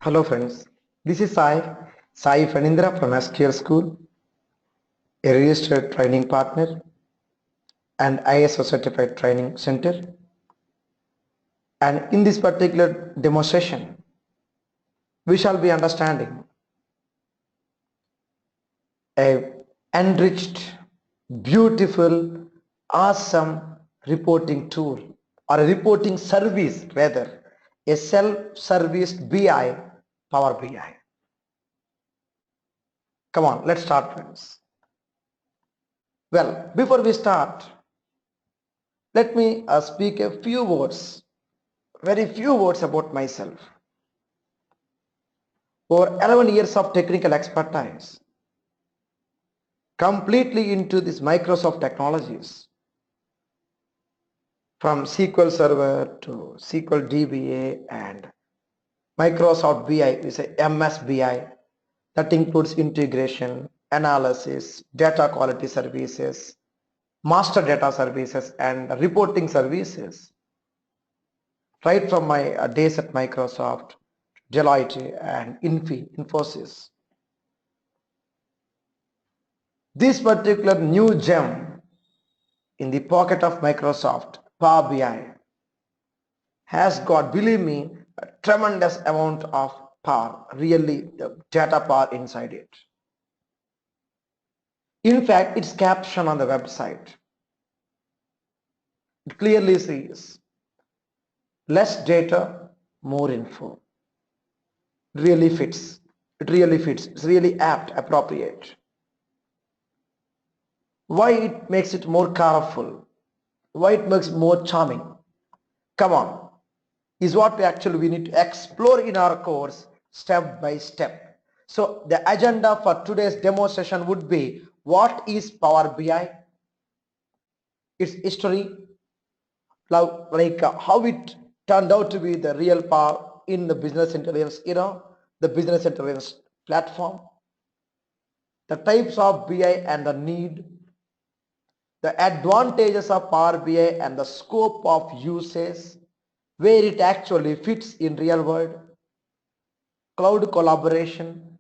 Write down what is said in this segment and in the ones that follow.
Hello friends, this is Sai Fanindra from SQL School, a registered training partner and ISO certified training center. And in this particular demo session, we shall be understanding a enriched, beautiful, awesome reporting tool or a reporting service rather, a self-service BI, Power BI. Come on, let's start friends. Well, before we start, let me speak a few words, very few words about myself. Over 11 years of technical expertise, completely into this Microsoft technologies, from SQL Server to SQL DBA and Microsoft BI, we say MSBI, that includes integration, analysis, data quality services, master data services and reporting services. Right from my days at Microsoft, Deloitte and Infosys. This particular new gem in the pocket of Microsoft, Power BI, has got, believe me, a tremendous amount of power, really the data power inside it. In fact, its caption on the website, it clearly says, less data, more info. Really fits. It really fits. It's really apt, appropriate. Why it makes it more colorful? Why it makes it more charming? Come on, is what we need to explore in our course step by step. So the agenda for today's demo session would be, what is Power BI? Its history, like how it turned out to be the real power in the business intelligence era, the business intelligence platform, the types of BI and the need, the advantages of Power BI and the scope of usage, where it actually fits in real world, cloud collaboration,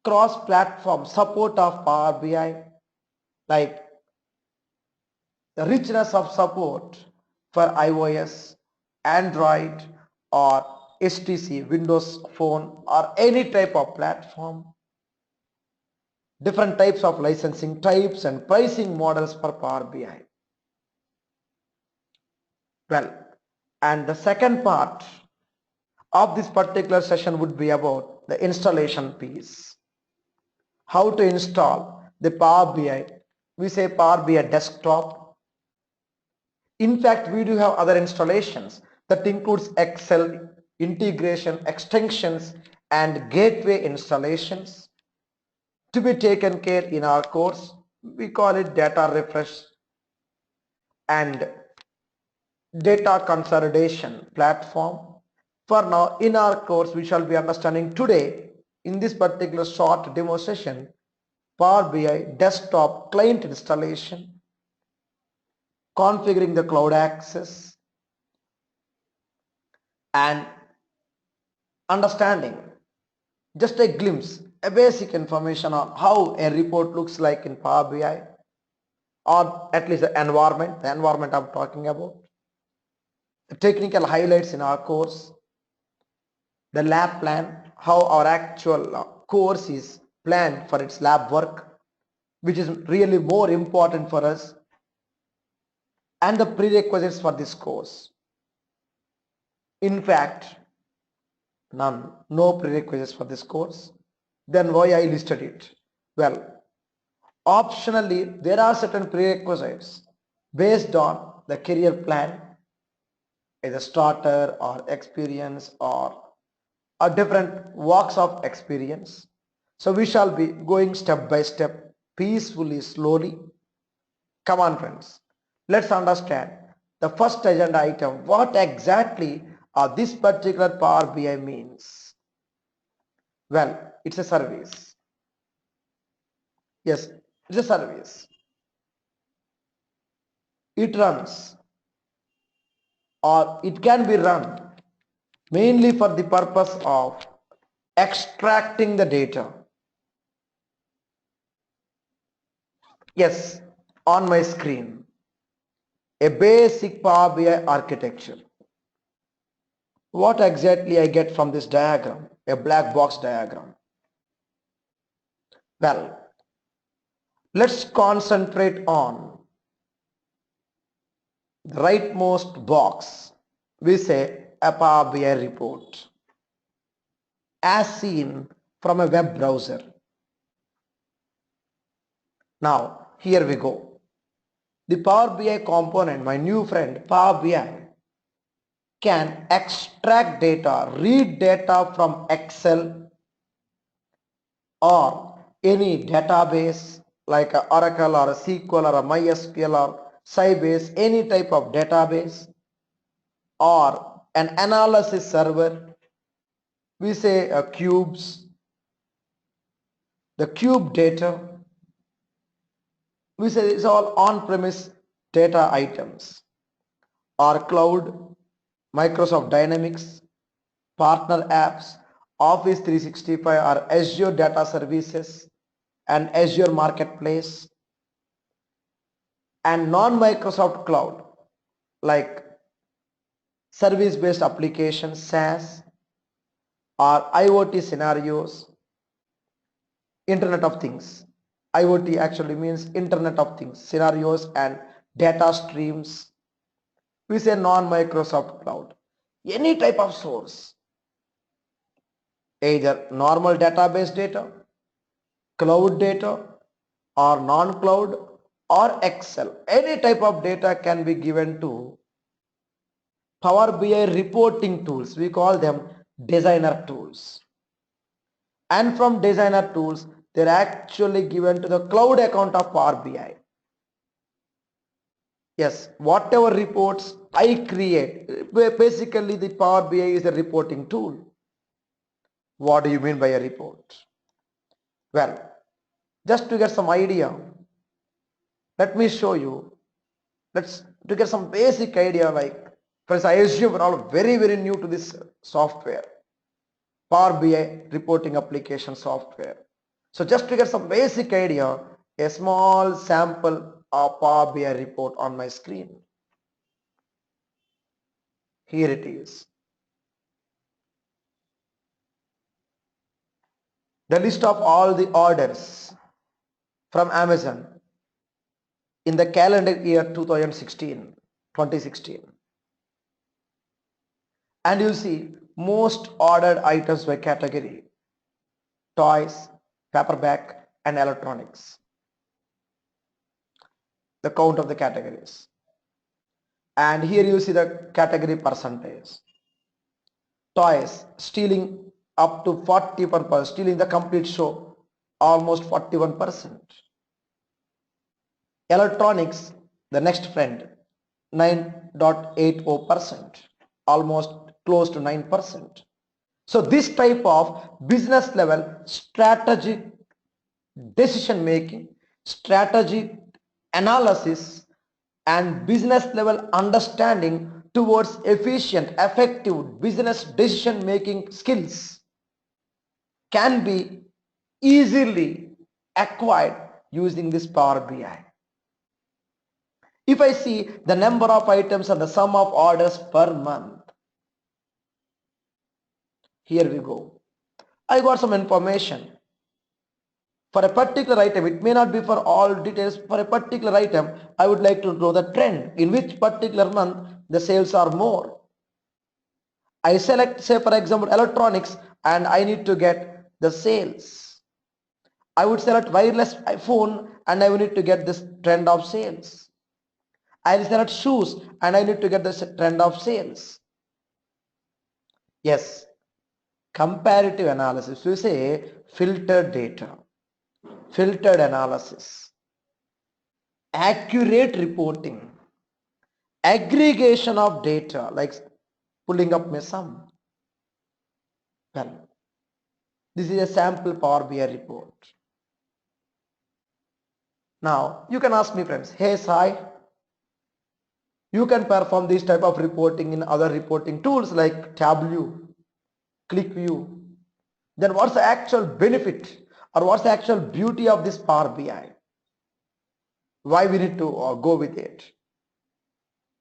cross-platform support of Power BI, like the richness of support for iOS, Android or HTC, Windows Phone or any type of platform, different types of licensing types and pricing models for Power BI. Well, and the second part of this particular session would be about the installation piece. How to install the Power BI. We say Power BI desktop. In fact, we do have other installations that includes Excel, integration, extensions and gateway installations to be taken care in our course. We call it data refresh and data consolidation platform. For now, in our course, we shall be understanding today in this particular short demo session, Power BI desktop client installation, configuring the cloud access, and understanding just a glimpse, a basic information on how a report looks like in Power BI, or at least the environment I'm talking about, the technical highlights in our course, the lab plan, how our actual course is planned for its lab work, which is really more important for us, and the prerequisites for this course. In fact, none, no prerequisites for this course. Then why I listed it? Well, optionally, there are certain prerequisites based on the career plan, either starter or experience or different walks of experience. So we shall be going step by step, peacefully, slowly. Come on friends, let's understand the first agenda item, what exactly this particular Power BI means. Well, it's a service. Yes, it's a service. It runs, or it can be run mainly for the purpose of extracting the data. Yes, on my screen, a basic Power BI architecture. What exactly I get from this diagram? A black box diagram. Well, let's concentrate on the rightmost box. We say a Power BI report as seen from a web browser. Now, here we go. The Power BI component, my new friend Power BI, can extract data, read data from Excel or any database like a Oracle or a SQL or a MySQL or Sybase, any type of database or an analysis server. We say cubes, the cube data. We say it's all on-premise data items or cloud, Microsoft Dynamics, partner apps, Office 365 or Azure Data Services and Azure Marketplace, and non-Microsoft Cloud like service-based applications, SaaS, or IoT scenarios, Internet of Things. IoT actually means Internet of Things, scenarios and data streams. We say non-Microsoft Cloud. Any type of source, either normal database data, cloud data, or non-cloud, or Excel. Any type of data can be given to Power BI reporting tools. We call them designer tools. And from designer tools, they're actually given to the cloud account of Power BI. Yes, whatever reports I create, basically the Power BI is a reporting tool. What do you mean by a report? Well, just to get some idea, let me show you. Let's to get some basic idea, like, friends, I assume we're all very new to this software, Power BI reporting application software. So just to get some basic idea, a small sample of Power BI report on my screen. Here it is. The list of all the orders from Amazon in the calendar year 2016. And you see most ordered items by category: toys, paperback and electronics. The count of the categories. And here you see the category percentage. Toys stealing up to 41%, stealing the complete show, almost 41%. Electronics, the next friend, 9.80%, almost close to 9%. So this type of business level strategic decision making, strategic analysis and business level understanding towards efficient, effective business decision making skills can be easily acquired using this Power BI. If I see the number of items and the sum of orders per month, here we go. I got some information. For a particular item, it may not be for all details. For a particular item, I would like to know the trend in which particular month the sales are more. I select, say for example, electronics, and I need to get the sales. I would select wireless phone and I will need to get this trend of sales. I will select shoes and I need to get this trend of sales. Yes, comparative analysis. We say filtered data, filtered analysis, accurate reporting, aggregation of data, like pulling up my sum. Well, this is a sample Power BI report. Now you can ask me, friends, hey Sai, you can perform this type of reporting in other reporting tools like Tableau, ClickView, Then what's the actual benefit or what's the actual beauty of this Power BI? Why we need to go with it?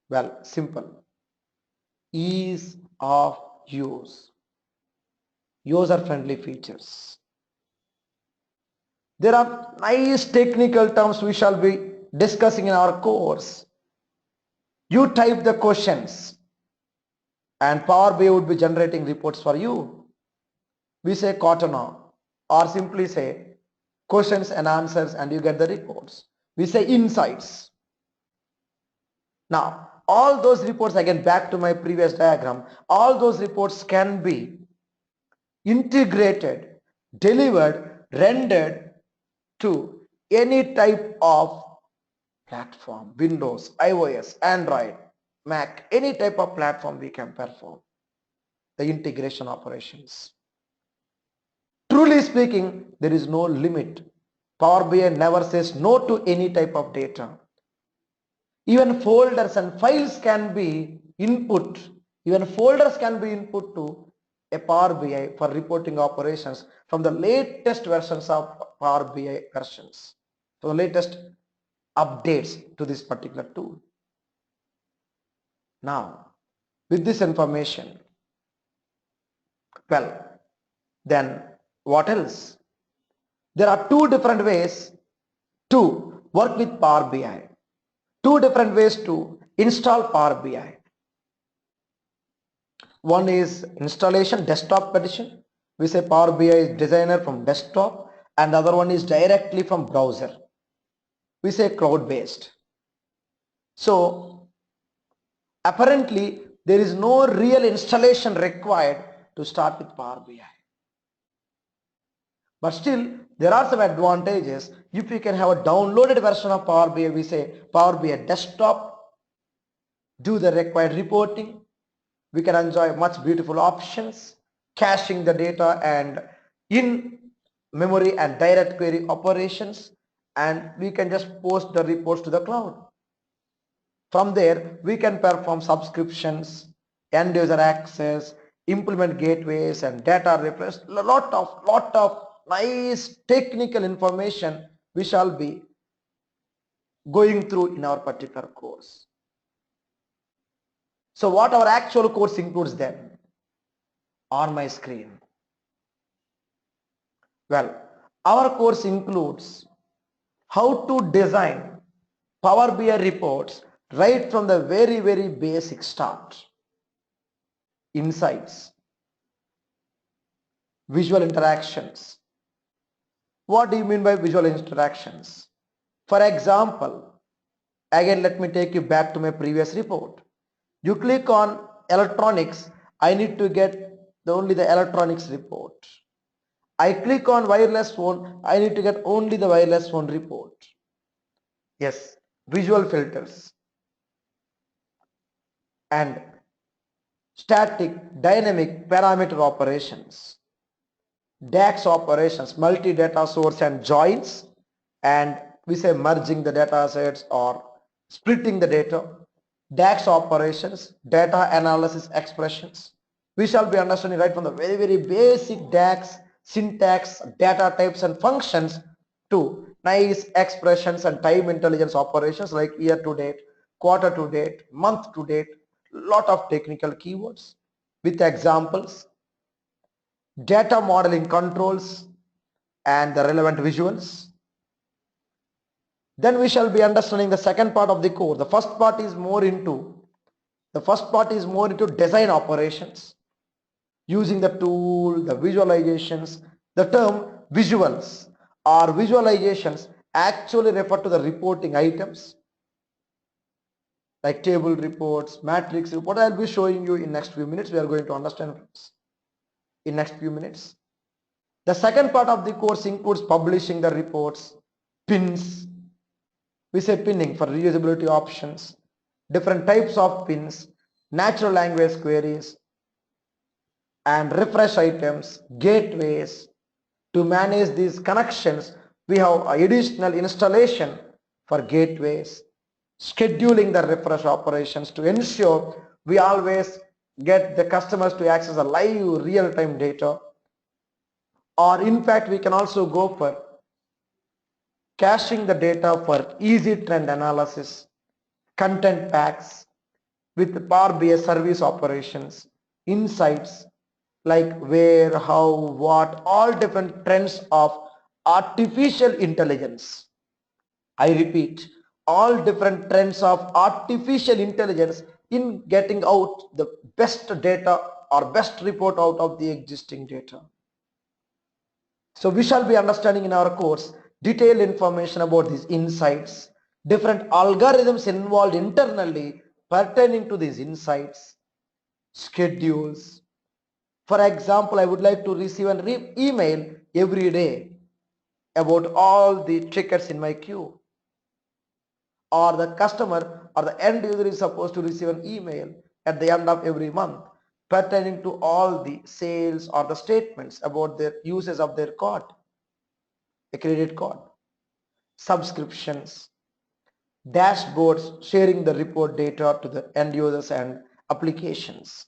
Well, simple. Ease of use. User-friendly features. There are nice technical terms we shall be discussing in our course. You type the questions and Power BI would be generating reports for you. We say Cortana or simply say questions and answers and you get the reports. We say insights. Now, all those reports, again back to my previous diagram, all those reports can be integrated, delivered, rendered to any type of platform, Windows, iOS, Android, Mac, any type of platform we can perform the integration operations. Truly speaking, there is no limit. Power BI never says no to any type of data. Even folders and files can be input. Even folders can be input to a Power BI for reporting operations from the latest versions of Power BI versions. So the latest updates to this particular tool. Now, with this information, well, then what else? There are two different ways to work with Power BI. Two different ways to install Power BI. One is installation desktop edition. We say Power BI is designer from desktop, and the other one is directly from browser. We say cloud based. So apparently there is no real installation required to start with Power BI. But still there are some advantages. If you can have a downloaded version of Power BI, we say Power BI desktop, do the required reporting. We can enjoy much beautiful options, caching the data and in memory and direct query operations, and we can just post the reports to the cloud. From there we can perform subscriptions, end user access, implement gateways and data refresh. Lot of nice technical information we shall be going through in our particular course. So what our actual course includes then? On my screen. Well, our course includes how to design Power BI reports right from the very basic start. Insights, visual interactions. What do you mean by visual interactions? For example, again let me take you back to my previous report. You click on electronics, I need to get only the electronics report. I click on wireless phone, I need to get only the wireless phone report. Yes, visual filters and static, dynamic parameter operations, DAX operations, multi-data source and joins, and we say merging the data sets or splitting the data, DAX operations, data analysis expressions. We shall be understanding right from the very basic DAX, syntax, data types and functions to nice expressions and time intelligence operations like year to date, quarter to date, month to date, lot of technical keywords with examples, data modeling controls and the relevant visuals. Then we shall be understanding the second part of the core. The first part is more into design operations using the tool, the visualizations. The term visuals or visualizations actually refer to the reporting items like table reports, matrix report. I'll be showing you in next few minutes. We are going to understand in next few minutes. The second part of the course includes publishing the reports, pins. We say pinning for reusability options, different types of pins, natural language queries, and refresh items, gateways. To manage these connections, we have additional installation for gateways, scheduling the refresh operations to ensure we always get the customers to access a live real-time data. or in fact we can also go for caching the data for easy trend analysis, content packs with Power BI service operations, insights like where, how, what, all different trends of artificial intelligence. I repeat, all different trends of artificial intelligence in getting out the best data or best report out of the existing data. So we shall be understanding in our course detailed information about these insights, different algorithms involved internally pertaining to these insights, schedules. For example, I would like to receive an email every day about all the tickets in my queue, or the customer or the end user is supposed to receive an email at the end of every month pertaining to all the sales or the statements about their uses of their card, a credit card, subscriptions, dashboards sharing the report data to the end users and applications.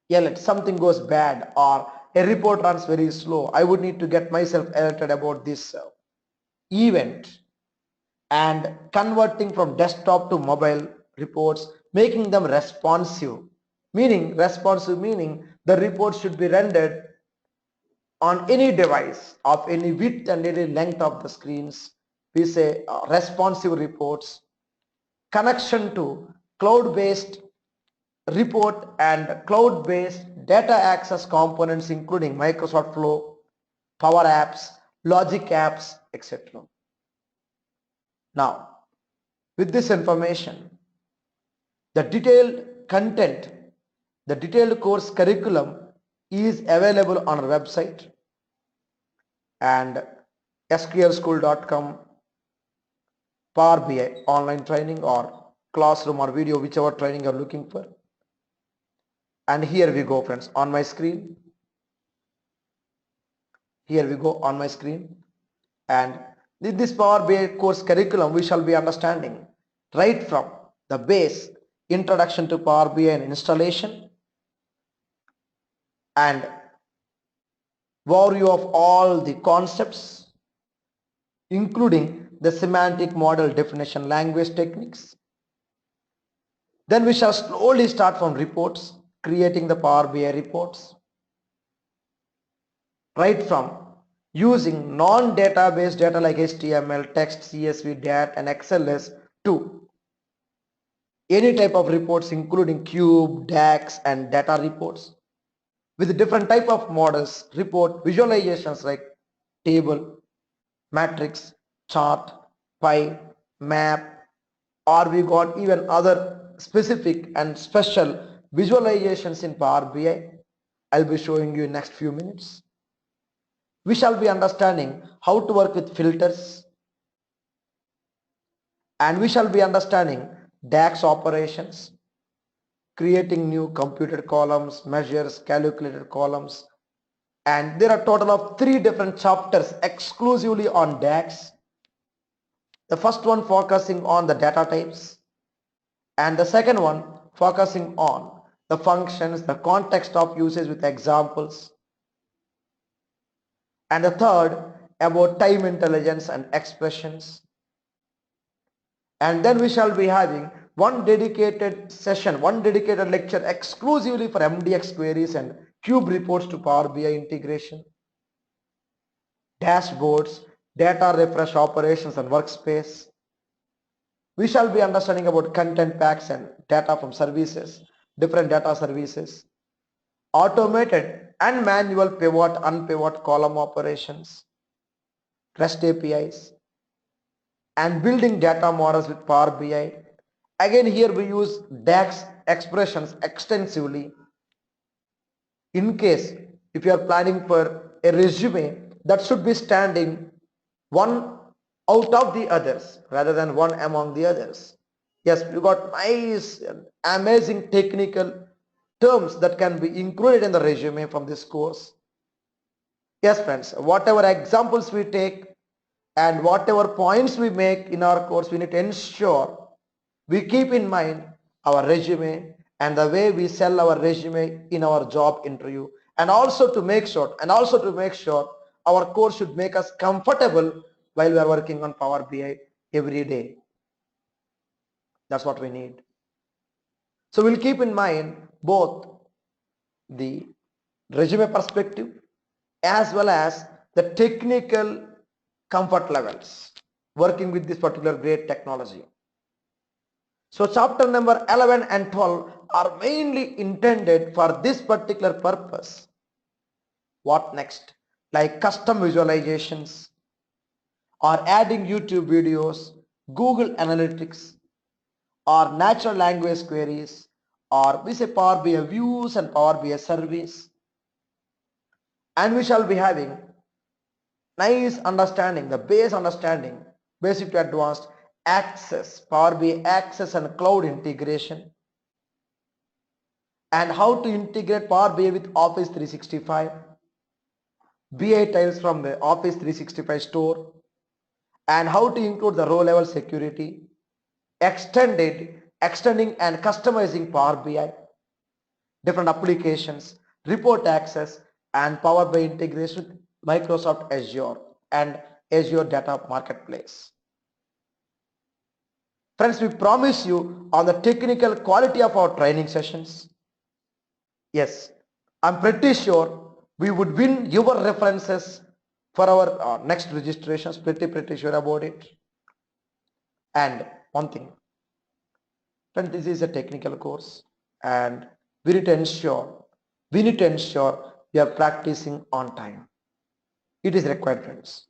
Yeah, let something goes bad or a report runs very slow, I would need to get myself alerted about this event, and converting from desktop to mobile reports, making them responsive. Meaning the report should be rendered on any device of any width and any length of the screens. We say responsive reports, connection to cloud-based report and cloud-based data access components including Microsoft Flow, Power Apps, Logic Apps, etc. Now, with this information, the detailed content, the detailed course curriculum is available on our website and sqlschool.com, Power BI online training or classroom or video, whichever training you are looking for. And here we go, friends, on my screen. Here we go on my screen, and this Power BI course curriculum we shall be understanding right from the base, introduction to Power BI and installation, and overview of all the concepts including the semantic model definition language techniques. Then we shall slowly start from reports, creating the Power BI reports, right from using non-database data like HTML, text, CSV, DAT and XLS to any type of reports including Cube, DAX and data reports with different type of models, report visualizations like table, matrix, chart, pie, map, or we got even other specific and special visualizations in Power BI. I'll be showing you in next few minutes. We shall be understanding how to work with filters, and we shall be understanding DAX operations, creating new computed columns, measures, calculated columns, and there are a total of 3 different chapters exclusively on DAX. The first one focusing on the data types, and the second one focusing on the functions, the context of usage with examples, and the third about time intelligence and expressions. And then we shall be having one dedicated session, one dedicated lecture exclusively for MDX queries and Cube reports to Power BI integration, dashboards, data refresh operations and workspace. We shall be understanding about content packs and data from services, different data services, automated and manual pivot, unpivot column operations, REST APIs, and building data models with Power BI. Again, here we use DAX expressions extensively. In case if you are planning for a resume that should be standing one out of the others rather than one among the others. Yes, you got nice amazing technical terms that can be included in the resume from this course. Yes friends, whatever examples we take and whatever points we make in our course, we need to ensure we keep in mind our resume and the way we sell our resume in our job interview and also to make sure our course should make us comfortable while we are working on Power BI every day. That's what we need. So we'll keep in mind both the resume perspective as well as the technical comfort levels working with this particular great technology. So chapter number 11 and 12 are mainly intended for this particular purpose. What next? Like custom visualizations or adding YouTube videos, Google Analytics, or natural language queries, or we say Power BI views and Power BI service. And we shall be having nice understanding, the base understanding, basic to advanced access, Power BI access and cloud integration, and how to integrate Power BI with Office 365, BI tiles from the Office 365 store, and how to include the row level security, extending and customizing Power BI, different applications, report access, and Power BI integration with Microsoft Azure and Azure Data Marketplace. Friends, we promise you on the technical quality of our training sessions. Yes, I'm pretty sure we would win your references for our next registrations, pretty sure about it. And one thing, friends, this is a technical course and we need to ensure we are practicing on time. It is required, friends.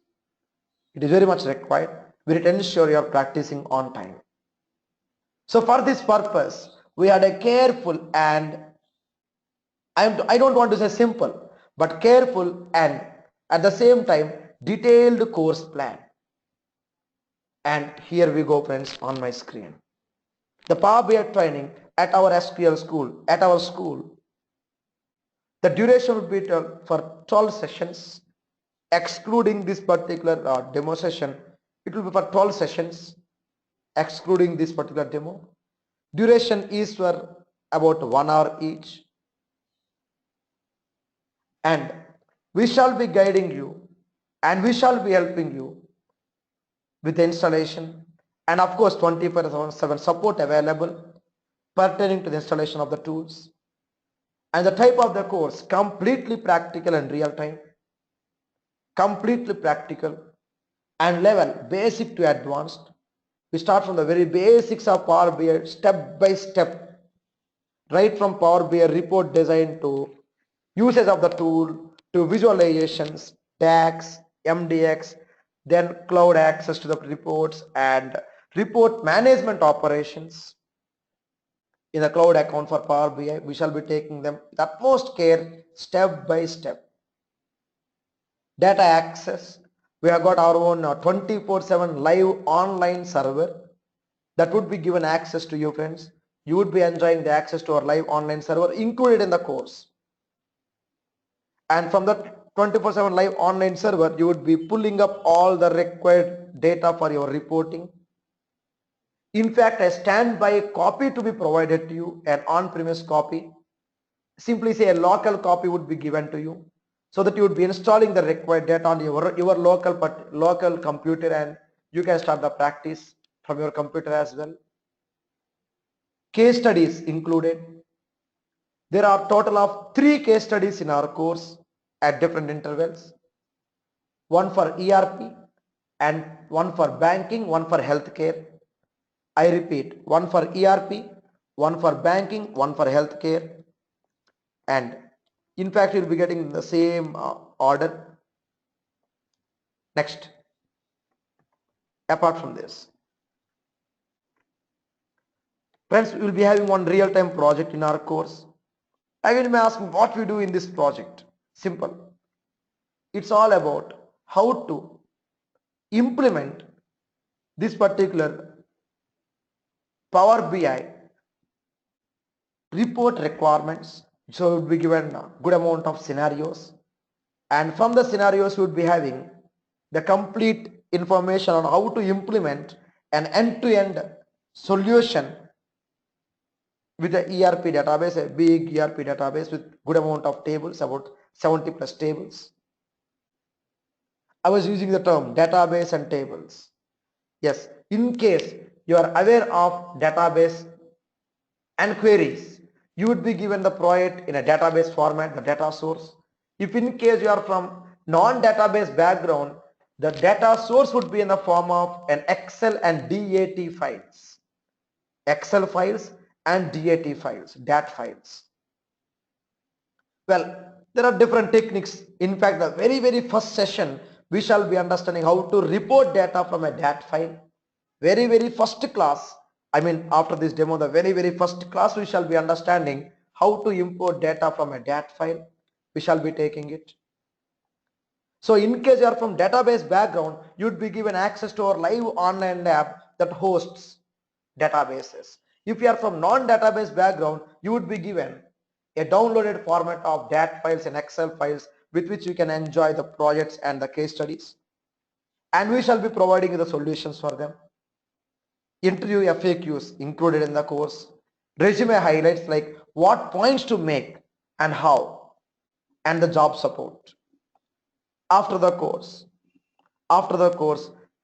It is very much required. We need to ensure you are practicing on time. So for this purpose, we had a careful and I don't want to say simple, but careful and at the same time detailed course plan. And here we go, friends, on my screen. The Power BI training at our SQL school, at our school. The duration will be for 12 sessions, excluding this particular demo session. It will be for 12 sessions, excluding this particular demo. Duration is for about 1 hour each. And we shall be guiding you and we shall be helping you with the installation and of course 24/7 support available pertaining to the installation of the tools. And the type of the course, completely practical and real time, completely practical and level basic to advanced. We start from the very basics of Power BI step by step, right from Power BI report design to usage of the tool to visualizations, DAX, MDX, then cloud access to the reports and report management operations. In the cloud account for Power BI, we shall be taking them with utmost care step by step. Data access, we have got our own 24/7 live online server that would be given access to you, friends. You would be enjoying the access to our live online server included in the course. And from the 24/7 live online server, you would be pulling up all the required data for your reporting. In fact, a standby copy to be provided to you, an on-premise copy. Simply say a local copy would be given to you so that you would be installing the required data on your local computer and you can start the practice from your computer as well. Case studies included. There are total of 3 case studies in our course at different intervals. One for ERP and one for banking, one for healthcare. I repeat, one for ERP, one for banking, one for healthcare, and in fact you'll be getting the same order. Next, apart from this, friends, we will be having one real-time project in our course. Again, you may ask me what we do in this project. Simple. It's all about how to implement this particular Power BI report requirements. So we will be given a good amount of scenarios, and from the scenarios we would be having the complete information on how to implement an end-to-end solution with the ERP database, a big ERP database with good amount of tables, about 70 plus tables. I was using the term database and tables. Yes, in case you are aware of database and queries, you would be given the project in a database format, the data source. If in case you are from non-database background, the data source would be in the form of an Excel and DAT files. Excel files and DAT files, DAT files. Well, there are different techniques. In fact, the very first session, we shall be understanding how to report data from a DAT file. Very first class, I mean after this demo, the very first class we shall be understanding how to import data from a DAT file. We shall be taking it. So in case you are from database background, you would be given access to our live online lab that hosts databases. If you are from non-database background, you would be given a downloaded format of DAT files and Excel files with which you can enjoy the projects and the case studies. And we shall be providing you the solutions for them. Interview FAQs included in the course. Resume highlights like what points to make and how, and the job support. After the course,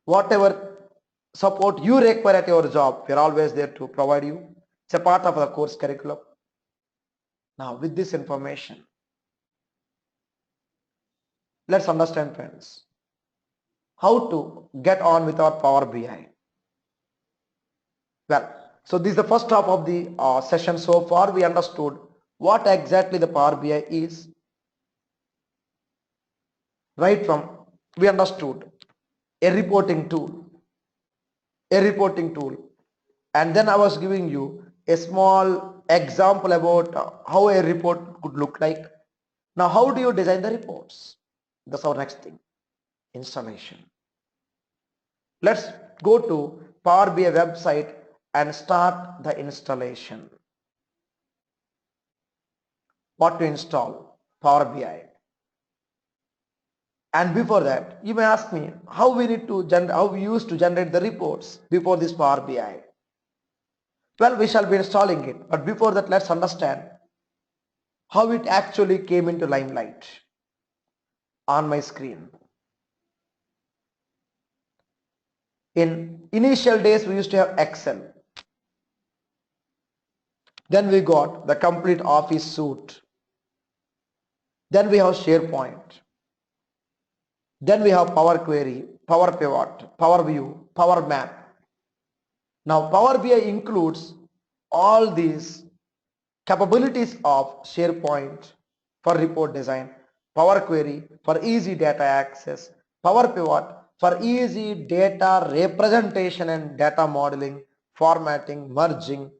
whatever support you require at your job, we are always there to provide you. It's a part of the course curriculum. Now with this information, let's understand, friends, how to get on with our Power BI. Well, so this is the first half of the session. So far we understood what exactly the Power BI is. Right from we understood a reporting tool, and then I was giving you a small example about how a report could look like. Now how do you design the reports? That's our next thing, installation. Let's go to Power BI website and start the installation. What to install? Power BI. And before that, you may ask me how we used to generate the reports before this Power BI. Well, we shall be installing it, but before that, let's understand how it actually came into limelight. On my screen, in initial days, we used to have Excel. Then we got the complete Office suite. Then we have SharePoint. Then we have Power Query, Power Pivot, Power View, Power Map. Now Power BI includes all these capabilities of SharePoint for report design, Power Query for easy data access, Power Pivot for easy data representation and data modeling, formatting, merging,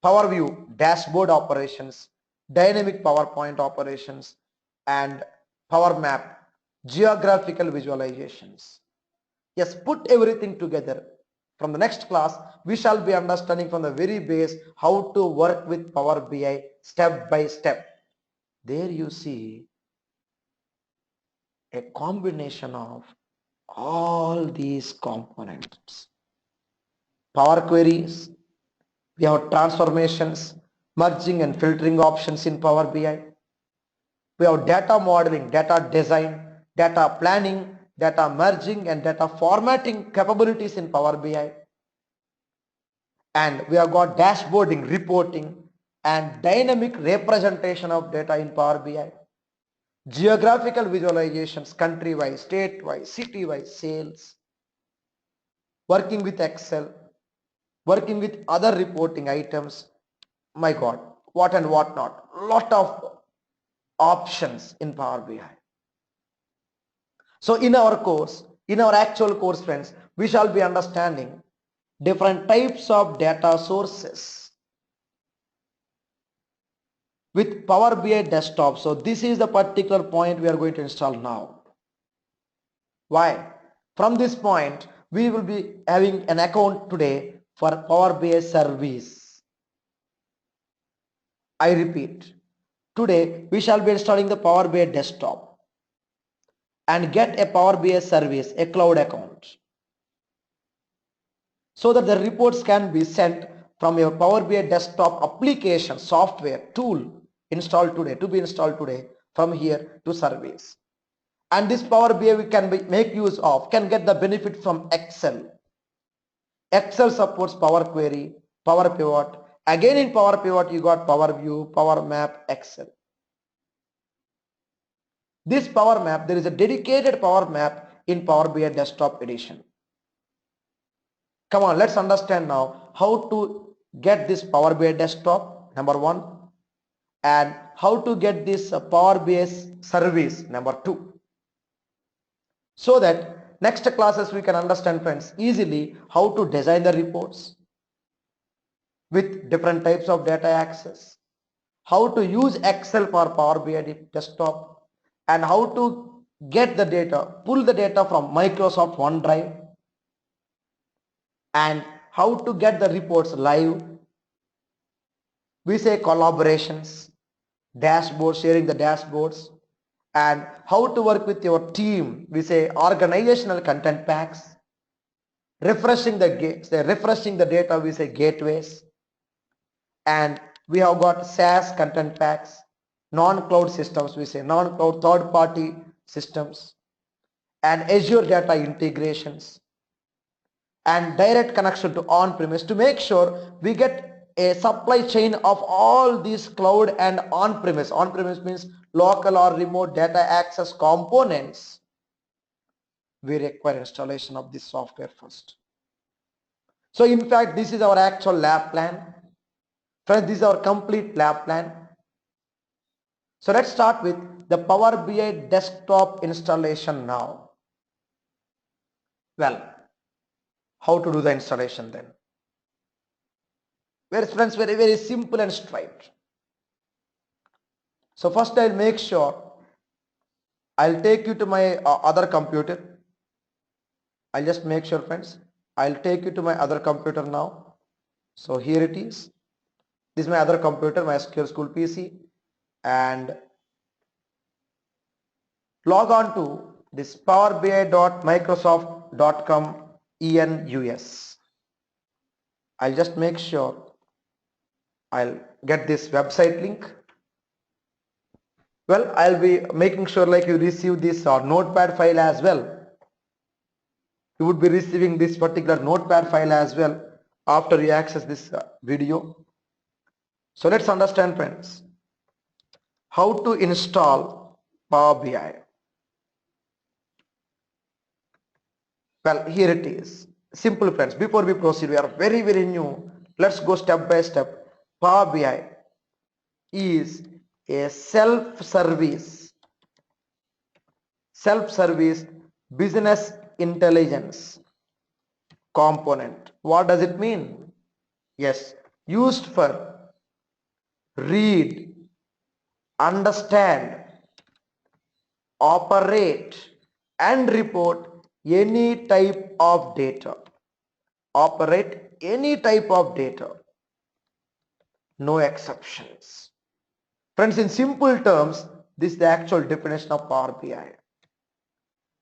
Power View dashboard operations, dynamic PowerPoint operations, and Power Map geographical visualizations. Yes, put everything together. From the next class, we shall be understanding from the very base how to work with Power BI step by step. There you see a combination of all these components. Power queries, we have transformations, merging and filtering options in Power BI. We have data modeling, data design, data planning, data merging and data formatting capabilities in Power BI. And we have got dashboarding, reporting and dynamic representation of data in Power BI. Geographical visualizations, country-wise, state-wise, city-wise, sales. Working with Excel, working with other reporting items. My God, what and what not. Lot of options in Power BI. So in our course, in our actual course, friends, we shall be understanding different types of data sources with Power BI desktop. So this is the particular point we are going to install now. Why? From this point, we will be having an account today for Power BI service. I repeat, today we shall be installing the Power BI desktop and get a Power BI service, a cloud account, so that the reports can be sent from your Power BI desktop application, software, tool installed today, to be installed today from here to surveys. And this Power BI we can make use of, can get the benefit from Excel. Excel supports Power Query, Power Pivot. Again in Power Pivot you got Power View, Power Map, Excel. This Power Map, there is a dedicated Power Map in Power BI Desktop Edition. Come on, let's understand now how to get this Power BI Desktop, number 1, and how to get this Power BI service, number 2. So that next classes we can understand, friends, easily how to design the reports with different types of data access, how to use Excel for Power BI Desktop, and how to get the data, pull the data from Microsoft OneDrive, and how to get the reports live. We say collaborations, dashboards, sharing the dashboards, and how to work with your team. We say organizational content packs, refreshing the data. We say gateways, and we have got SaaS content packs, non-cloud systems. We say non-cloud third-party systems, and Azure data integrations, and direct connection to on-premise, to make sure we get a supply chain of all these cloud and on-premise. On-premise means local or remote data access components. We require installation of this software first. So in fact, this is our actual lab plan. Friends, this is our complete lab plan. So let's start with the Power BI desktop installation now. Well, how to do the installation then? Well, friends, very simple and straight. So first I'll make sure I'll take you to my other computer. I'll just make sure, friends, I'll take you to my other computer now. So here it is. This is my other computer, my SQL School PC, and log on to this powerbi.microsoft.com ENUS. I'll just make sure I'll get this website link. Well, I'll be making sure like you receive this notepad file as well. You would be receiving this particular notepad file as well after you access this video. So let's understand, friends, how to install Power BI. Well, here it is. Simple, friends. Before we proceed, we are very new. Let's go step by step. Power BI is a self-service business intelligence component. What does it mean? Yes, used for read, understand, operate, and report any type of data. Operate any type of data. No exceptions. Friends, in simple terms, this is the actual definition of Power BI.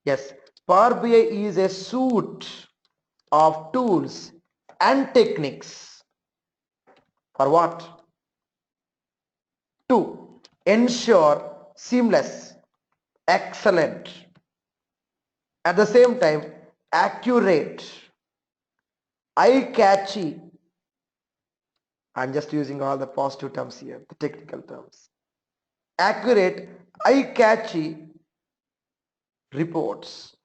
Yes, Power BI is a suite of tools and techniques for what? To ensure seamless, excellent, at the same time accurate, eye-catchy. I'm just using all the positive terms here, the technical terms. Accurate, eye-catchy reports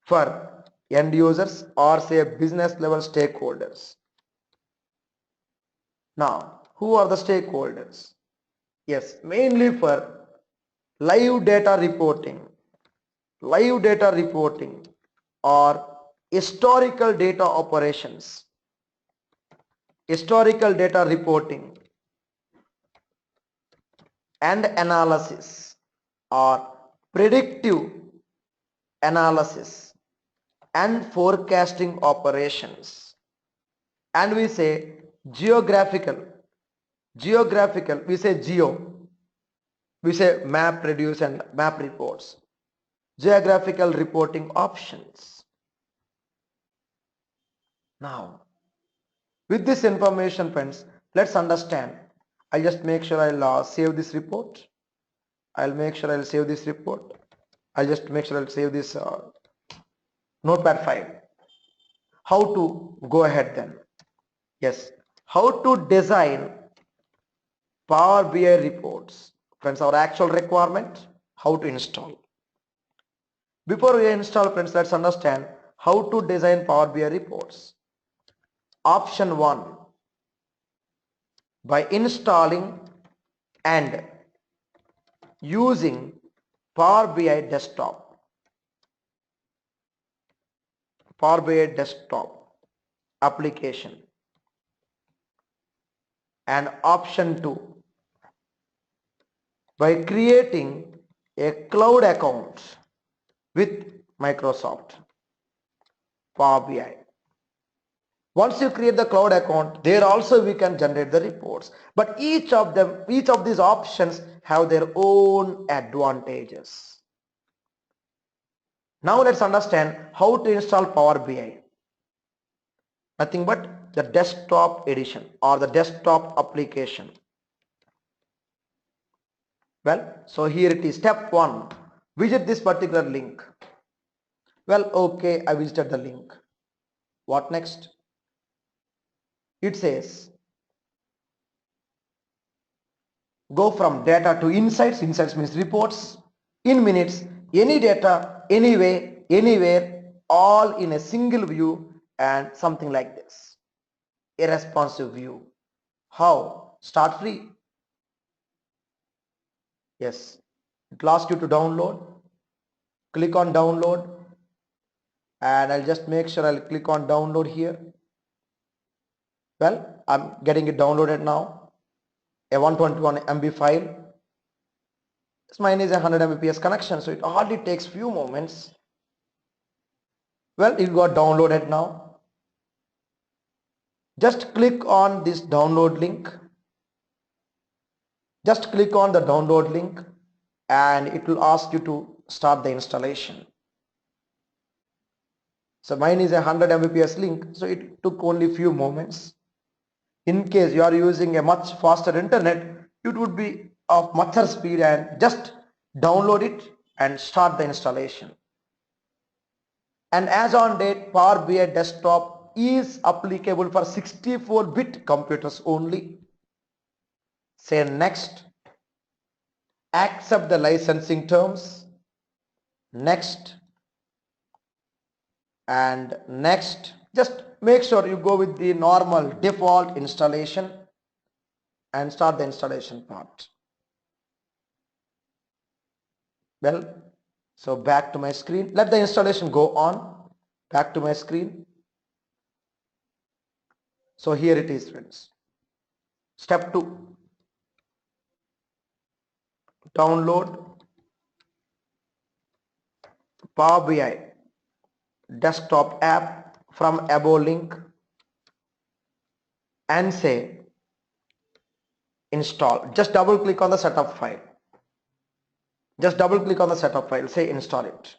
for end users or say business level stakeholders. Now, who are the stakeholders? Yes, mainly for live data reporting or historical data operations, historical data reporting and analysis, or predictive analysis and forecasting operations. And we say geographical, we say geo, we say map reduce and map reports, geographical reporting options. Now, with this information, friends, let's understand. I'll just make sure I'll save this report. I'll make sure I'll save this report. I'll just make sure I'll save this notepad file. How to go ahead then? Yes, how to design Power BI reports. Friends, our actual requirement, how to install. Before we install, friends, let's understand how to design Power BI reports. Option 1, by installing and using Power BI desktop. Power BI desktop application. And option 2, by creating a cloud account with Microsoft Power BI. Once you create the cloud account, there also we can generate the reports. But each of these options have their own advantages. Now let's understand how to install Power BI. Nothing but the desktop edition or the desktop application. Well, so here it is. Step 1. Visit this particular link. Well, okay, I visited the link. What next? It says go from data to insights. Insights means reports. In minutes, any data, anyway, anywhere, all in a single view, and something like this. A responsive view. How? Start free. Yes. It will ask you to download. Click on download. And I'll just make sure I'll click on download here. Well, I'm getting it downloaded now. A 121 MB file. Mine is a 100 Mbps connection, so it hardly takes few moments. Well, it got downloaded now. Just click on this download link. Just click on the download link and it will ask you to start the installation. So mine is a 100 Mbps link, so it took only few moments. In case you are using a much faster internet, it would be of much speed, and just download it and start the installation. And as on date, Power BI desktop is applicable for 64-bit computers only. Say next. Accept the licensing terms. Next. And next. Just make sure you go with the normal default installation and start the installation part. Well, so back to my screen. Let the installation go on. Back to my screen. So here it is, friends. Step 2. Download Power BI desktop app from above link and say install. Just double click on the setup file. Just double click on the setup file, say install it.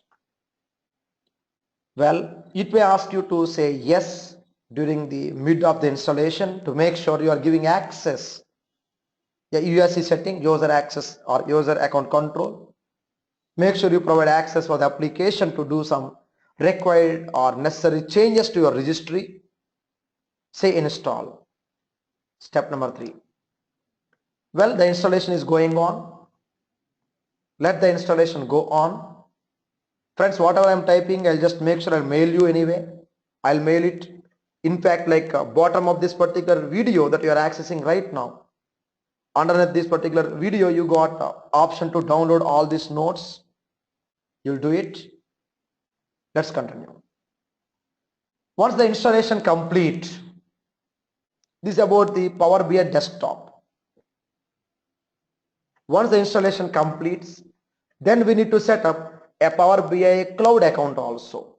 Well, it may ask you to say yes during the mid of the installation to make sure you are giving access. The UAC setting, user access or user account control. Make sure you provide access for the application to do some required or necessary changes to your registry. Say install. Step number 3. Well, the installation is going on. Let the installation go on. Friends, whatever I'm typing, I'll just make sure I'll mail you anyway. I'll mail it. In fact, like bottom of this particular video that you are accessing right now, underneath this particular video, you got option to download all these notes. You'll do it. Let's continue. Once the installation complete, this is about the Power BI desktop. Once the installation completes, then we need to set up a Power BI cloud account also.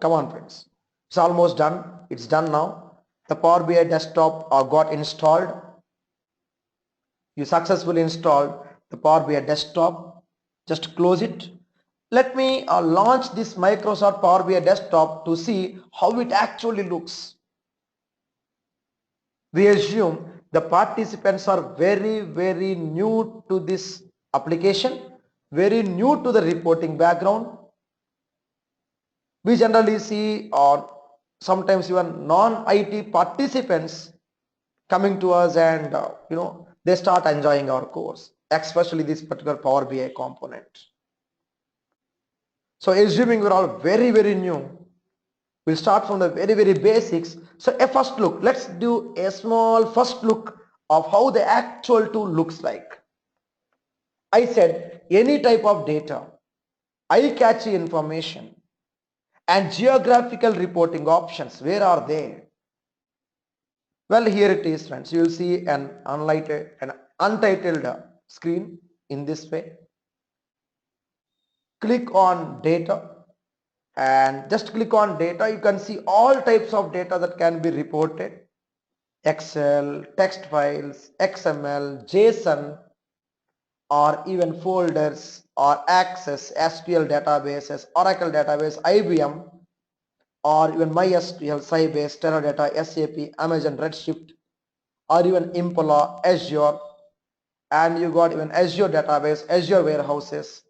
Come on, friends. It's almost done. It's done now. The Power BI desktop got installed. You successfully installed the Power BI desktop. Just close it. Let me launch this Microsoft Power BI desktop to see how it actually looks. We assume The participants are very new to this application, very new to the reporting background. We generally see or sometimes even non-IT participants coming to us and they start enjoying our course, especially this particular Power BI component. So assuming we're all very new, we'll start from the very basics. So a first look, let's do a small first look of how the actual tool looks like. I said any type of data, eye-catchy information and geographical reporting options, where are they? Well, here it is, friends. You will see an untitled screen in this way. Click on data and just click on data. You can see all types of data that can be reported. Excel, text files, XML, JSON, or even folders or Access, SQL databases, Oracle database, IBM, or even MySQL, Sybase, Teradata, SAP, Amazon Redshift, or even Impala, Azure, and you got even Azure database, Azure warehouses,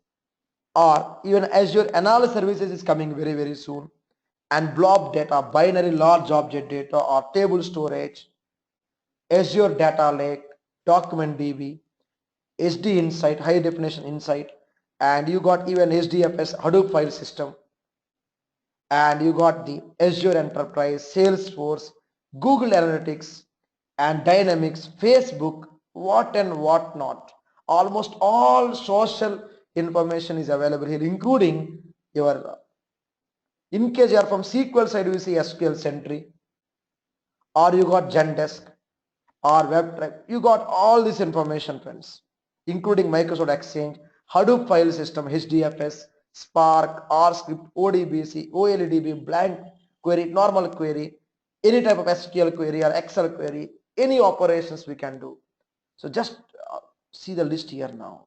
or even Azure analysis services is coming very soon, and blob data, binary large object data or table storage, Azure data lake, document DB, HD Insight, high definition insight, and you got even HDFS, Hadoop file system, and you got the Azure Enterprise, Salesforce, Google Analytics, and Dynamics, Facebook, what and what not. Almost all social information is available here, including your, in case you are from SQL side, you see SQL Sentry, or you got Zendesk, or WebDrive. You got all this information, friends, including Microsoft Exchange, Hadoop file system, HDFS, Spark, RScript, ODBC, OLEDB, blank query, normal query, any type of SQL query or Excel query, any operations we can do. So just see the list here now.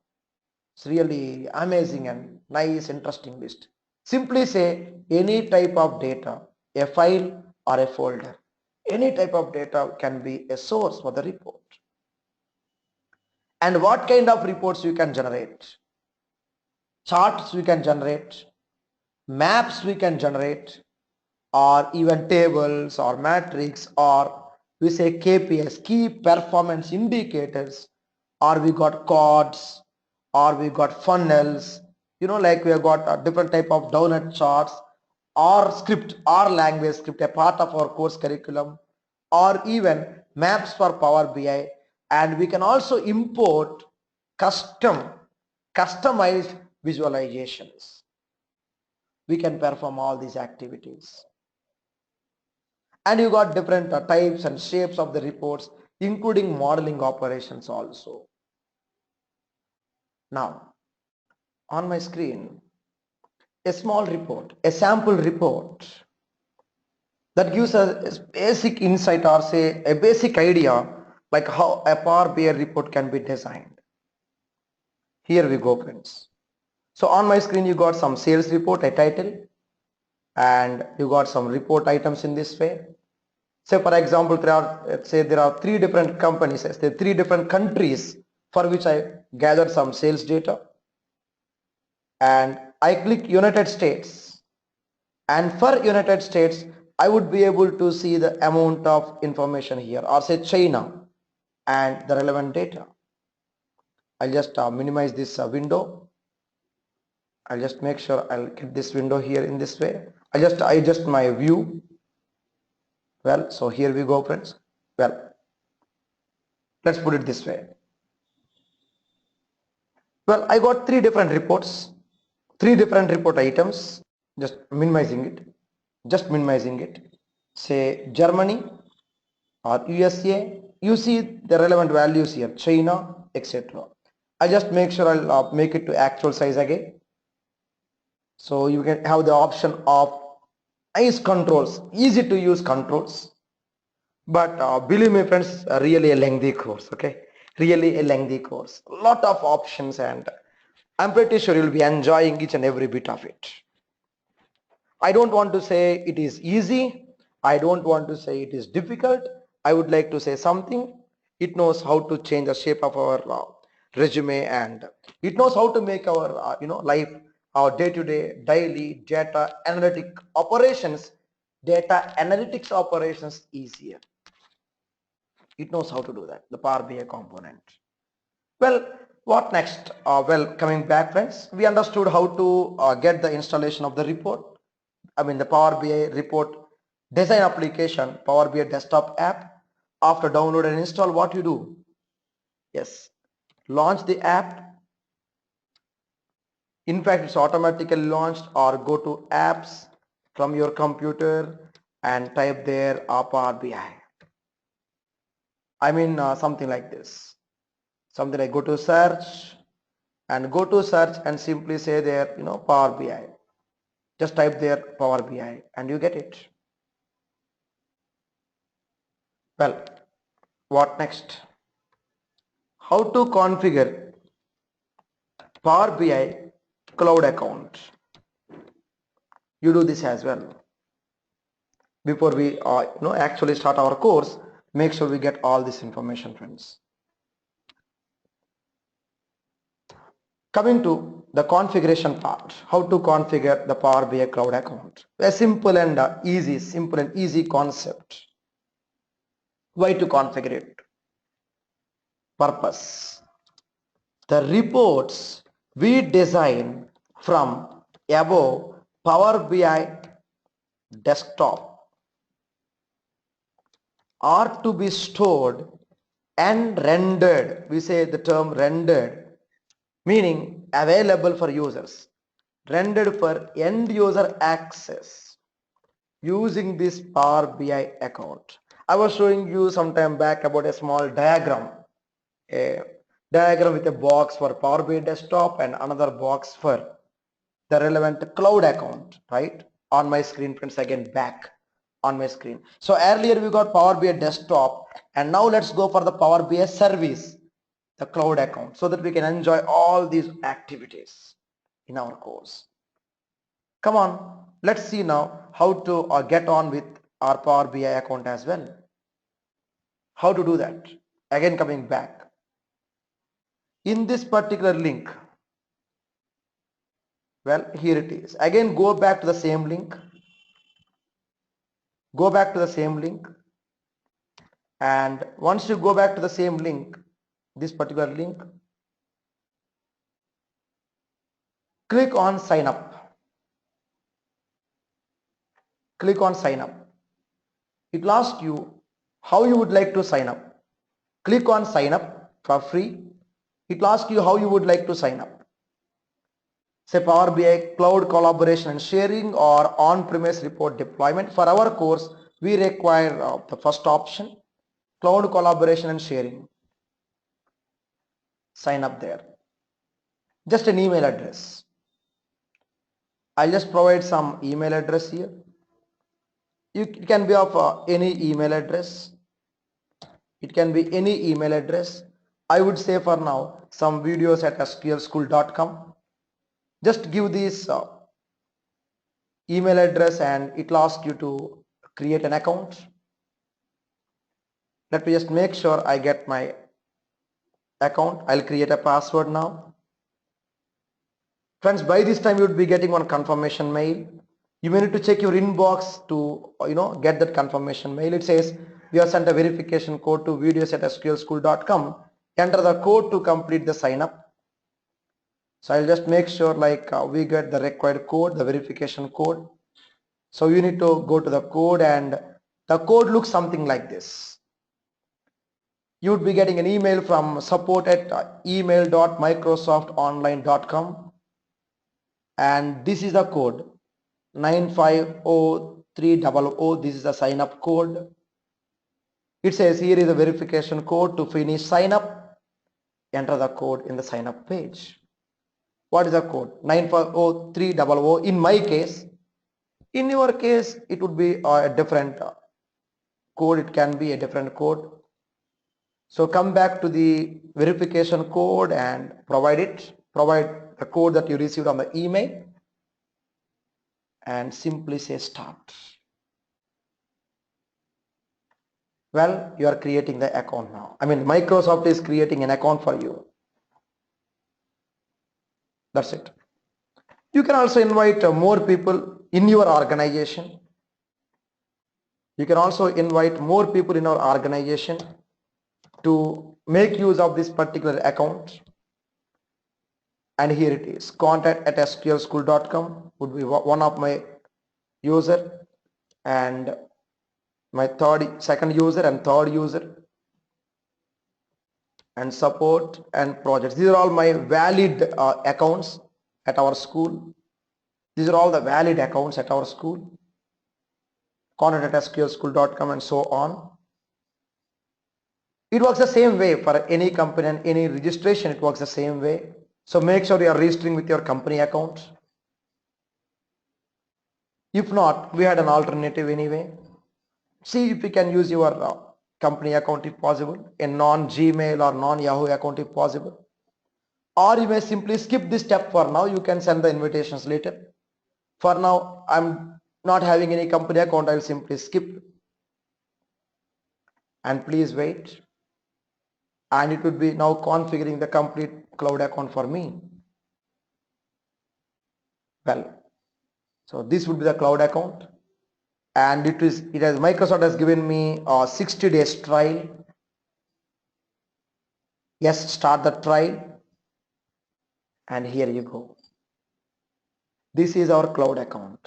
It's really amazing and nice, interesting list. Simply say any type of data, a file or a folder. Any type of data can be a source for the report. And what kind of reports you can generate? Charts we can generate, maps we can generate, or even tables or matrix, or we say KPIs, key performance indicators, or we got cards, or we got funnels, like we have got a different type of donut charts, or script or language script, a part of our course curriculum, or even maps for Power BI, and we can also import customized visualizations. We can perform all these activities. And you got different types and shapes of the reports, including modeling operations also. Now, on my screen, a small report, a sample report that gives us a basic insight or say a basic idea like how a Power BI report can be designed. Here we go, friends. So on my screen you got some sales report, a title, and you got some report items in this way. Say for example, there are 3 different companies, say 3 different countries for which I gathered some sales data, and I click United States, and for United States I would be able to see the amount of information here, or say China and the relevant data. I'll just minimize this window. I'll just make sure I'll get this window here in this way. I adjust my view. Well, so here we go, friends. Well, let's put it this way. Well, I got 3 different reports, 3 different report items. Just minimizing it. Say Germany or USA. You see the relevant values here, China, etc. I just make sure I'll make it to actual size again. So you can have the option of nice controls, easy to use controls. But believe me, friends, really a lengthy course, okay? Really a lengthy course. A lot of options, and I'm pretty sure you'll be enjoying each and every bit of it. I don't want to say it is easy. I don't want to say it is difficult. I would like to say something. It knows how to change the shape of our resume, and it knows how to make our life, our day-to-day daily data analytics operations easier. It knows how to do that, the Power BI component. Well, what next? Well, coming back, friends, we understood how to get the installation of the report. I mean the Power BI report design application, Power BI desktop app. After download and install, what you do? Yes, launch the app. In fact, it's automatically launched, or go to apps from your computer and type there Power BI. I mean something like this. Something like go to search and simply say there, Power BI. Just type there Power BI and you get it. Well, what next? How to configure Power BI cloud account. You do this as well. Before we actually start our course, make sure we get all this information, friends. Coming to the configuration part, how to configure the Power BI cloud account. A simple and easy concept. Why to configure it? Purpose. The reports we design from above Power BI desktop are to be stored and rendered. We say the term rendered, meaning available for users, rendered for end user access using this Power BI account. I was showing you some time back about a small diagram, a diagram with a box for Power BI desktop and another box for the relevant cloud account, right? On my screen, friends, again back on my screen. So earlier we got Power BI desktop, and now let's go for the Power BI service, the cloud account, so that we can enjoy all these activities in our course. Come on, let's see now how to get on with our Power BI account as well. How to do that? Again, coming back in this particular link. Well, here it is. Again, go back to the same link. Go back to the same link. And once you go back to the same link, this particular link, click on sign up. Click on sign up. It will ask you how you would like to sign up. Click on sign up for free. It will ask you how you would like to sign up. Say Power BI cloud collaboration and sharing or on-premise report deployment. For our course, we require the first option, cloud collaboration and sharing. Sign up there. Just an email address. I'll just provide some email address here. It can be of any email address. It can be any email address. I would say for now some videos at sqlschool.com. Just give this email address and it will ask you to create an account. Let me just make sure I get my account. I'll create a password now. Friends, by this time you would be getting one confirmation mail. You may need to check your inbox to get that confirmation mail. It says we have sent a verification code to videos@sqlschool.com. Enter the code to complete the sign up. So I'll just make sure we get the required code, the verification code. So you need to go to the code, and the code looks something like this. You would be getting an email from support@email.microsoftonline.com, and this is the code 9503000. This is the sign up code. It says here is a verification code to finish sign up. Enter the code in the sign up page. What is the code? 9503000. In my case, in your case, it would be a different code. It can be a different code. So come back to the verification code and provide it. Provide the code that you received on the email and simply say start. Well, you are creating the account now. I mean, Microsoft is creating an account for you. That's it. You can also invite more people in your organization. You can also invite more people in our organization to make use of this particular account. And here it is, contact@sqlschool.com would be one of my user, and my second user and third user, and support and projects. These are all my valid accounts at our school. These are all the valid accounts at our school. Contact@sqlschool.com and so on. It works the same way for any company and any registration. It works the same way. So make sure you are registering with your company account. If not, we had an alternative anyway. See if you can use your company account if possible, a non-Gmail or non-Yahoo account if possible. Or you may simply skip this step for now. You can send the invitations later. For now, I'm not having any company account. I will simply skip. And please wait. And it would be now configuring the complete cloud account for me. Well, so this would be the cloud account. And Microsoft has given me a 60 days trial. Yes, start the trial. And here you go. This is our cloud account.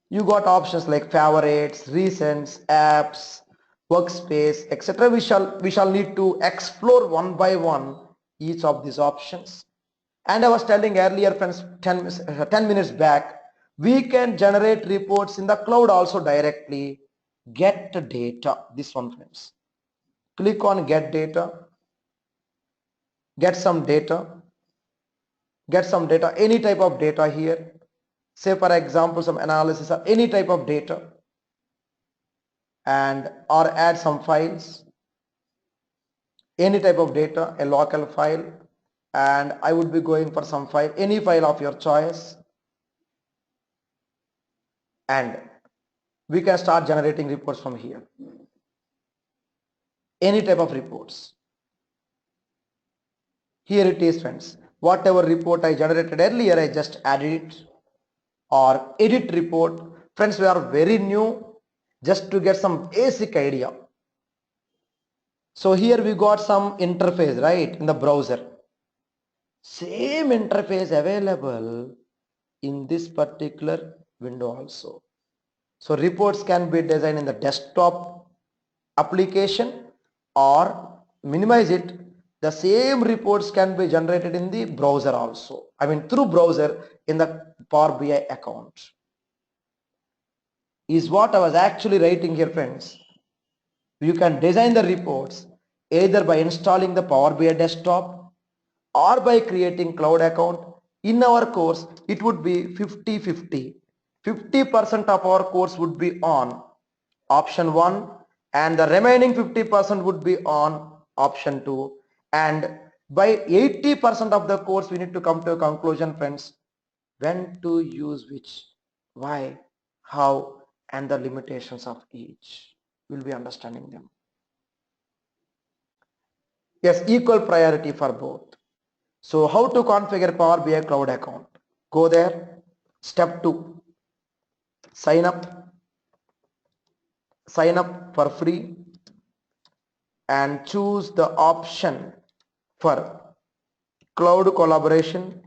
You got options like favorites, recents, apps, workspace, etc. We shall need to explore one by one each of these options. And I was telling earlier, friends, 10 minutes back, we can generate reports in the cloud also directly. Get data, this one, friends. Click on get data, get some data, any type of data here. Say for example, some analysis or any type of data, and or add some files, any type of data, a local file, and I would be going for some file, any file of your choice, and we can start generating reports from here. Any type of reports. Here it is, friends. Whatever report I generated earlier, I just added it, or edit report. Friends, we are very new, just to get some basic idea. So here we got some interface, right, in the browser. Same interface available in this particular window also. So reports can be designed in the desktop application, or minimize it, the same reports can be generated in the browser also. I mean through browser in the Power BI account. Is what I was actually writing here, friends. You can design the reports either by installing the Power BI desktop or by creating cloud account. In our course, it would be 50-50. 50% of our course would be on option 1, and the remaining 50% would be on option 2. And by 80% of the course, we need to come to a conclusion, friends, when to use which, why, how, and the limitations of each. We'll be understanding them. Yes, equal priority for both. So how to configure Power BI cloud account? Go there. Step 2. Sign up for free and choose the option for cloud collaboration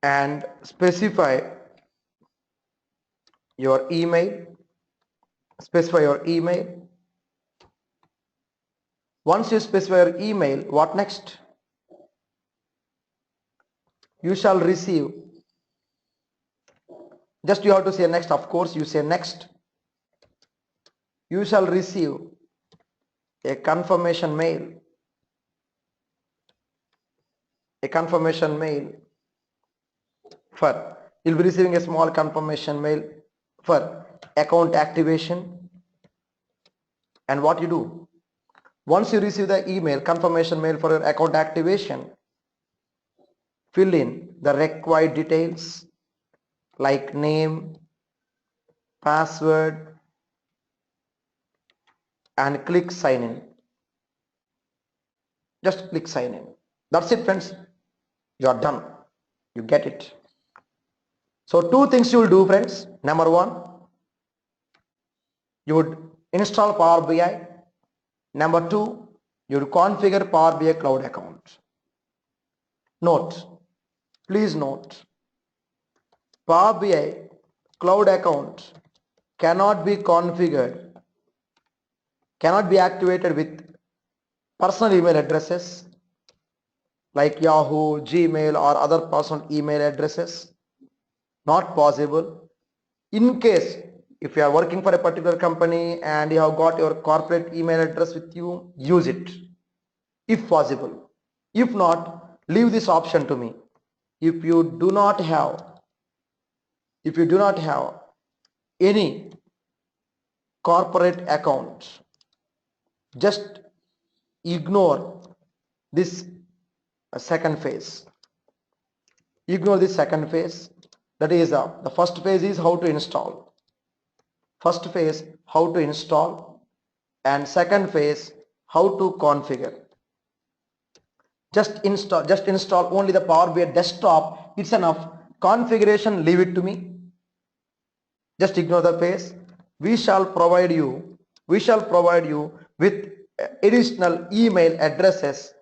and specify your email. Once you specify your email, what next? You shall receive, just you have to say next, of course you say next. You shall receive a confirmation mail. You'll be receiving a small confirmation mail for account activation. And what you do, once you receive the email, confirmation mail for your account activation, fill in the required details like name, password and click sign in. Just click sign in. That's it, friends. You are done. You get it. So two things you will do, friends. Number one, you would install Power BI. Number two, you would configure Power BI cloud account. Note, please note, Power BI cloud account cannot be configured, cannot be activated with personal email addresses like Yahoo, Gmail or other personal email addresses. Not possible. In case if you are working for a particular company and you have got your corporate email address with you, use it if possible. If not, leave this option to me. If you do not have any corporate account, just ignore this second phase. Ignore this second phase. That is the first phase is how to install. First phase how to install and second phase how to configure. Just install only the Power BI desktop. It's enough. Configuration, leave it to me. Just ignore the phase. We shall provide you with additional email addresses.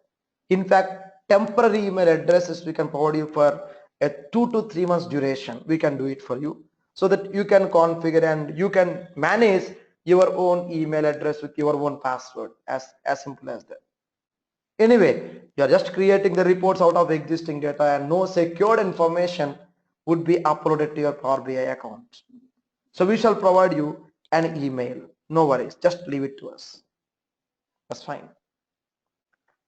In fact, temporary email addresses we can provide you for a 2 to 3 months duration. We can do it for you so that you can configure and you can manage your own email address with your own password, as simple as that. Anyway, you are just creating the reports out of existing data and no secured information would be uploaded to your Power BI account. So we shall provide you an email. No worries, just leave it to us. That's fine.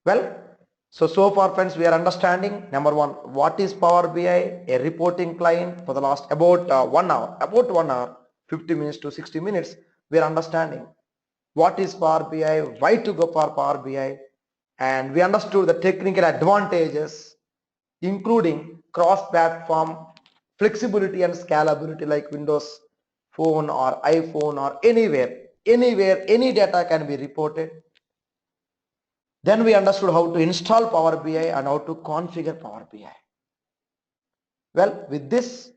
Well, so far friends, we are understanding number one, what is Power BI, a reporting client. For the last about 1 hour, 50 minutes to 60 minutes, we are understanding what is Power BI, why to go for Power BI, and we understood the technical advantages including cross-platform flexibility and scalability like Windows Phone or iPhone or anywhere any data can be reported. Then we understood how to install Power BI and how to configure Power BI. Well, with this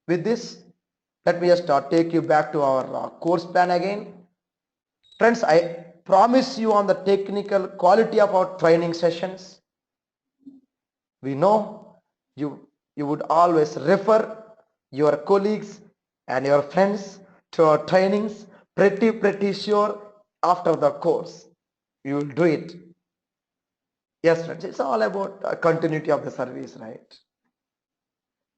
let me just take you back to our course plan again. Friends, I promise you on the technical quality of our training sessions. We know you would always refer your colleagues and your friends to our trainings. Pretty sure after the course you will do it. Yes friends, it's all about continuity of the service, right?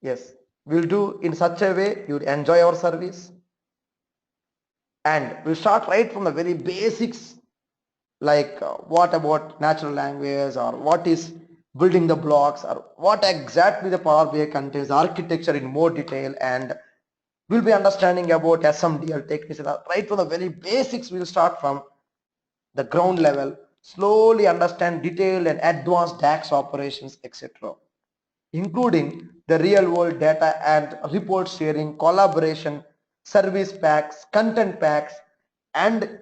Yes, we'll do in such a way you'd enjoy our service, and we'll start right from the very basics like what about natural language, or what is building the blocks, or what exactly the Power BI contains, architecture in more detail, and we'll be understanding about SMDL techniques. Right from the very basics, we'll start from the ground level, slowly understand detailed and advanced DAX operations, etc., including the real world data and report sharing, collaboration, service packs, content packs, and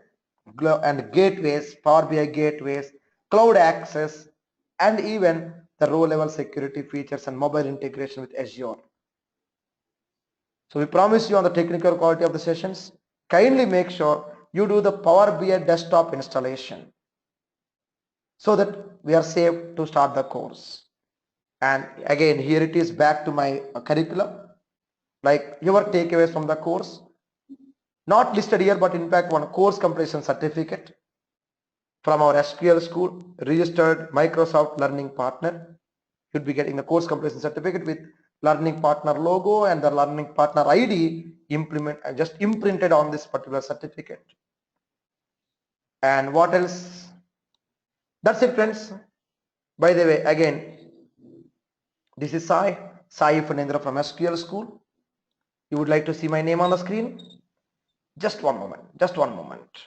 gateways, Power BI gateways, cloud access, and even the row level security features and mobile integration with Azure. So we promise you on the technical quality of the sessions. Kindly make sure you do the Power BI desktop installation so that we are safe to start the course. And again, here it is back to my curriculum, like your takeaways from the course. Not listed here, but in fact one course completion certificate from our SQL school registered Microsoft Learning Partner. You'd be getting the course completion certificate with Learning Partner logo and the Learning Partner ID just imprinted on this particular certificate. And what else? That's it friends. By the way, again, this is Sai Phanendra from SQL school. You would like to see my name on the screen? Just one moment.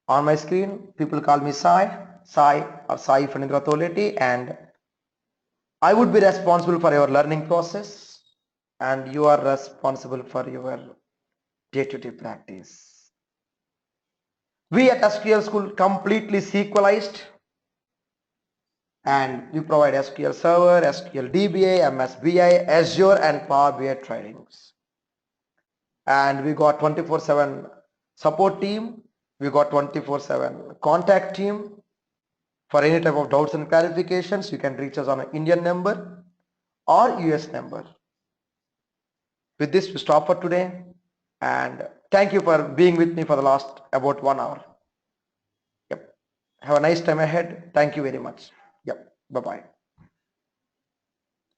On my screen, people call me Sai or Sai Phanendra Toleti, and I would be responsible for your learning process. and you are responsible for your day-to-day practice. We at SQL School completely SQLized, and we provide SQL Server, SQL DBA, MSBI, Azure, and Power BI trainings. And we got 24/7 support team. We got 24/7 contact team. For any type of doubts and clarifications, you can reach us on an Indian number or US number. With this, we stop for today, and thank you for being with me for the last about 1 hour. Yep. Have a nice time ahead. Thank you very much. Yep. Bye-bye.